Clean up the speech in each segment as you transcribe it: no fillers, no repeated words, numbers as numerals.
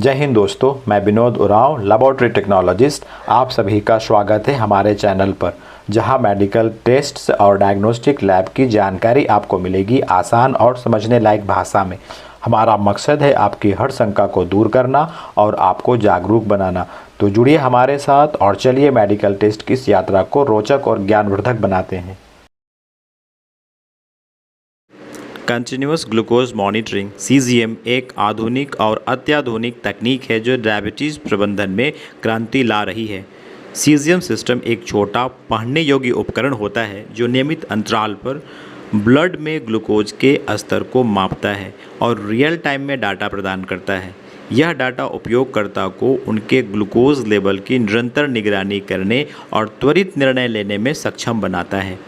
जय हिंद दोस्तों, मैं विनोद उरांव, लेबोरेटरी टेक्नोलॉजिस्ट। आप सभी का स्वागत है हमारे चैनल पर, जहां मेडिकल टेस्ट्स और डायग्नोस्टिक लैब की जानकारी आपको मिलेगी आसान और समझने लायक भाषा में। हमारा मकसद है आपकी हर शंका को दूर करना और आपको जागरूक बनाना। तो जुड़िए हमारे साथ और चलिए मेडिकल टेस्ट की इस यात्रा को रोचक और ज्ञानवर्धक बनाते हैं। कंटिन्यूअस ग्लूकोज मॉनिटरिंग CGM एक आधुनिक और अत्याधुनिक तकनीक है जो डायबिटीज़ प्रबंधन में क्रांति ला रही है। CGM सिस्टम एक छोटा पढ़ने योग्य उपकरण होता है जो नियमित अंतराल पर ब्लड में ग्लूकोज के स्तर को मापता है और रियल टाइम में डाटा प्रदान करता है। यह डाटा उपयोगकर्ता को उनके ग्लूकोज लेवल की निरंतर निगरानी करने और त्वरित निर्णय लेने में सक्षम बनाता है।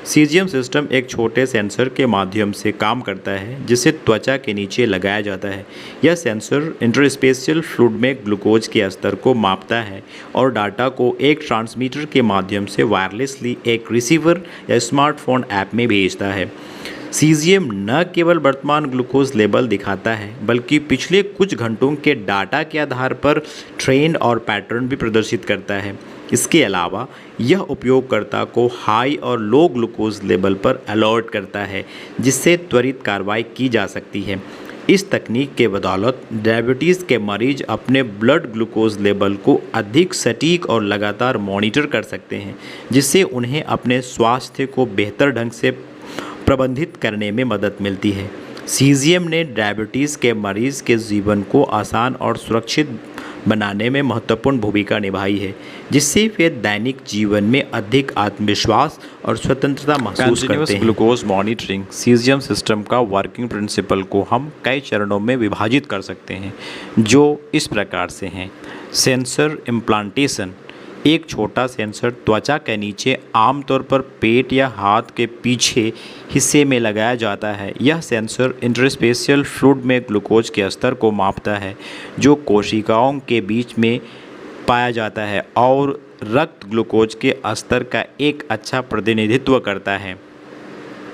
CGM सिस्टम एक छोटे सेंसर के माध्यम से काम करता है जिसे त्वचा के नीचे लगाया जाता है। यह सेंसर इंटरस्पेशियल फ्लूइड में ग्लूकोज के स्तर को मापता है और डाटा को एक ट्रांसमीटर के माध्यम से वायरलेसली एक रिसीवर या स्मार्टफोन ऐप में भेजता है। CGM न केवल वर्तमान ग्लूकोज लेवल दिखाता है बल्कि पिछले कुछ घंटों के डाटा के आधार पर ट्रेंड और पैटर्न भी प्रदर्शित करता है। इसके अलावा यह उपयोगकर्ता को हाई और लो ग्लूकोज लेवल पर अलर्ट करता है जिससे त्वरित कार्रवाई की जा सकती है। इस तकनीक के बदौलत डायबिटीज़ के मरीज अपने ब्लड ग्लूकोज लेवल को अधिक सटीक और लगातार मॉनिटर कर सकते हैं, जिससे उन्हें अपने स्वास्थ्य को बेहतर ढंग से प्रबंधित करने में मदद मिलती है। CGM ने डायबिटीज़ के मरीज़ के जीवन को आसान और सुरक्षित बनाने में महत्वपूर्ण भूमिका निभाई है, जिससे वे दैनिक जीवन में अधिक आत्मविश्वास और स्वतंत्रता महसूस करते हैं। ग्लूकोज मॉनिटरिंग CGM सिस्टम का वर्किंग प्रिंसिपल को हम कई चरणों में विभाजित कर सकते हैं, जो इस प्रकार से हैं। Sensor implantation. एक छोटा सेंसर त्वचा के नीचे आमतौर पर पेट या हाथ के पीछे हिस्से में लगाया जाता है। यह सेंसर इंटरस्पेशियल फ्लूइड में ग्लूकोज के स्तर को मापता है जो कोशिकाओं के बीच में पाया जाता है और रक्त ग्लूकोज के स्तर का एक अच्छा प्रतिनिधित्व करता है।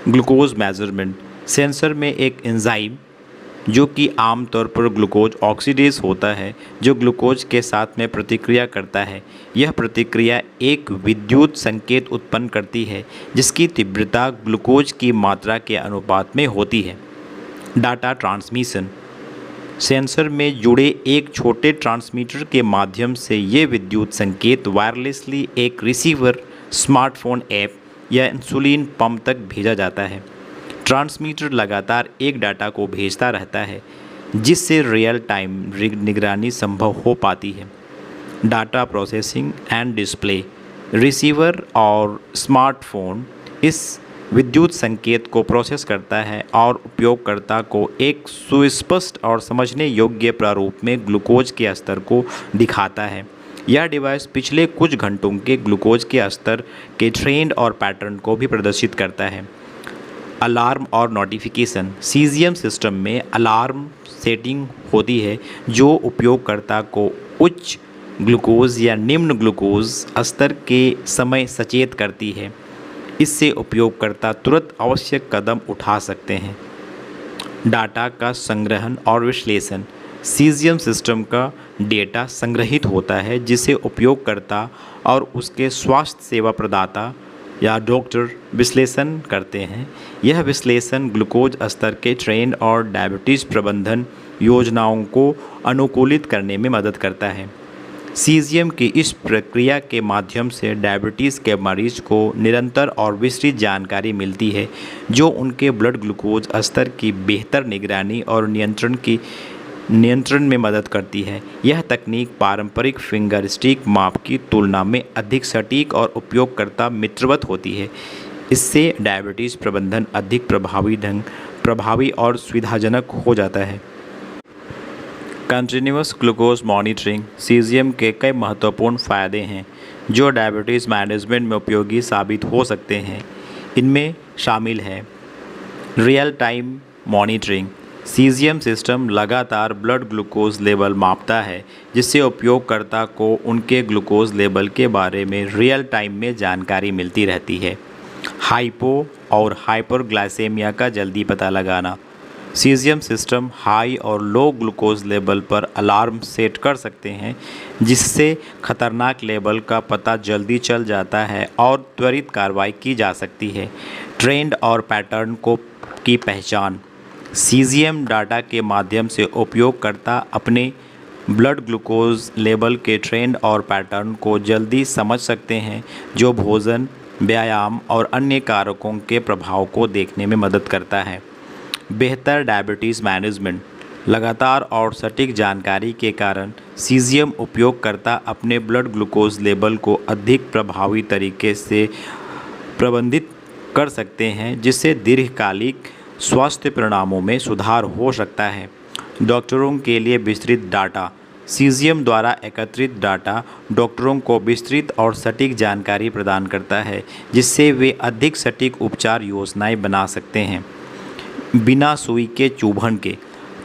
Glucose measurement. सेंसर में एक एंजाइम जो कि आमतौर पर ग्लूकोज ऑक्सीडेज होता है जो ग्लूकोज के साथ में प्रतिक्रिया करता है। यह प्रतिक्रिया एक विद्युत संकेत उत्पन्न करती है जिसकी तीव्रता ग्लूकोज की मात्रा के अनुपात में होती है। Data transmission. सेंसर में जुड़े एक छोटे ट्रांसमीटर के माध्यम से ये विद्युत संकेत वायरलेसली एक रिसीवर, स्मार्टफोन ऐप या इंसुलिन पंप तक भेजा जाता है। ट्रांसमीटर लगातार एक डाटा को भेजता रहता है जिससे रियल टाइम निगरानी संभव हो पाती है। Data processing and display. Receiver और स्मार्टफोन इस विद्युत संकेत को प्रोसेस करता है और उपयोगकर्ता को एक सुस्पष्ट और समझने योग्य प्रारूप में ग्लूकोज के स्तर को दिखाता है। यह डिवाइस पिछले कुछ घंटों के ग्लूकोज के स्तर के ट्रेंड और पैटर्न को भी प्रदर्शित करता है। अलार्म और नोटिफिकेशन। CGM सिस्टम में अलार्म सेटिंग होती है जो उपयोगकर्ता को उच्च ग्लूकोज या निम्न ग्लूकोज स्तर के समय सचेत करती है। इससे उपयोगकर्ता तुरंत आवश्यक कदम उठा सकते हैं। डाटा का संग्रहण और विश्लेषण। CGM सिस्टम का डेटा संग्रहित होता है जिसे उपयोगकर्ता और उसके स्वास्थ्य सेवा प्रदाता या डॉक्टर विश्लेषण करते हैं। यह विश्लेषण ग्लूकोज स्तर के ट्रेंड और डायबिटीज़ प्रबंधन योजनाओं को अनुकूलित करने में मदद करता है। CGM की इस प्रक्रिया के माध्यम से डायबिटीज़ के मरीज को निरंतर और विस्तृत जानकारी मिलती है जो उनके ब्लड ग्लूकोज स्तर की बेहतर निगरानी और नियंत्रण में मदद करती है। यह तकनीक पारंपरिक फिंगर स्टिक माप की तुलना में अधिक सटीक और उपयोगकर्ता मित्रवत होती है। इससे डायबिटीज़ प्रबंधन अधिक प्रभावी और सुविधाजनक हो जाता है। कंटिन्यूअस ग्लूकोज मॉनिटरिंग CGM के कई महत्वपूर्ण फ़ायदे हैं जो डायबिटीज़ मैनेजमेंट में उपयोगी साबित हो सकते हैं। इनमें शामिल है real time monitoring. CGM system लगातार ब्लड ग्लूकोज लेवल मापता है जिससे उपयोगकर्ता को उनके ग्लूकोज लेवल के बारे में रियल टाइम में जानकारी मिलती रहती है। हाइपो और हाइपरग्लाइसेमिया का जल्दी पता लगाना। सीजियम सिस्टम हाई और लो ग्लूकोज लेवल पर अलार्म सेट कर सकते हैं, जिससे खतरनाक लेवल का पता जल्दी चल जाता है और त्वरित कार्रवाई की जा सकती है। ट्रेंड और पैटर्न की पहचान। सीजियम डाटा के माध्यम से उपयोगकर्ता अपने ब्लड ग्लूकोज लेवल के ट्रेंड और पैटर्न को जल्दी समझ सकते हैं, जो भोजन, व्यायाम और अन्य कारकों के प्रभाव को देखने में मदद करता है। बेहतर डायबिटीज़ मैनेजमेंट। लगातार और सटीक जानकारी के कारण सीजियम उपयोगकर्ता अपने ब्लड ग्लूकोज लेवल को अधिक प्रभावी तरीके से प्रबंधित कर सकते हैं, जिससे दीर्घकालिक स्वास्थ्य परिणामों में सुधार हो सकता है। डॉक्टरों के लिए विस्तृत डाटा। सीजियम द्वारा एकत्रित डाटा डॉक्टरों को विस्तृत और सटीक जानकारी प्रदान करता है, जिससे वे अधिक सटीक उपचार योजनाएं बना सकते हैं। बिना सुई के चुभन के।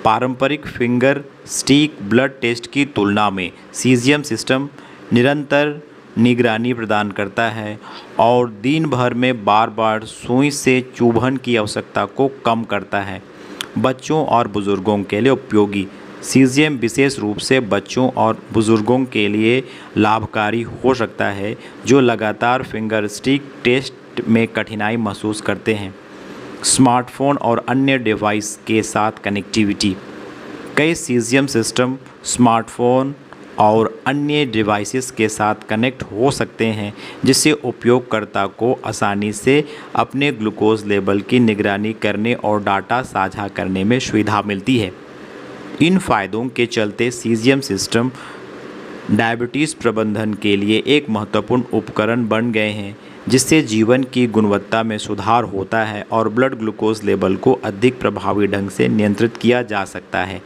पारंपरिक फिंगर स्टिक ब्लड टेस्ट की तुलना में सीजियम सिस्टम निरंतर निगरानी प्रदान करता है और दिन भर में बार बार सुई से चुभन की आवश्यकता को कम करता है। बच्चों और बुज़ुर्गों के लिए उपयोगी। सीजियम विशेष रूप से बच्चों और बुज़ुर्गों के लिए लाभकारी हो सकता है, जो लगातार फिंगर स्टिक टेस्ट में कठिनाई महसूस करते हैं। स्मार्टफ़ोन और अन्य डिवाइस के साथ कनेक्टिविटी। कई सीजियम सिस्टम स्मार्टफ़ोन और अन्य डिवाइसेस के साथ कनेक्ट हो सकते हैं, जिससे उपयोगकर्ता को आसानी से अपने ग्लूकोज लेवल की निगरानी करने और डाटा साझा करने में सुविधा मिलती है। इन फ़ायदों के चलते सीजियम सिस्टम डायबिटीज़ प्रबंधन के लिए एक महत्वपूर्ण उपकरण बन गए हैं, जिससे जीवन की गुणवत्ता में सुधार होता है और ब्लड ग्लूकोज लेवल को अधिक प्रभावी ढंग से नियंत्रित किया जा सकता है।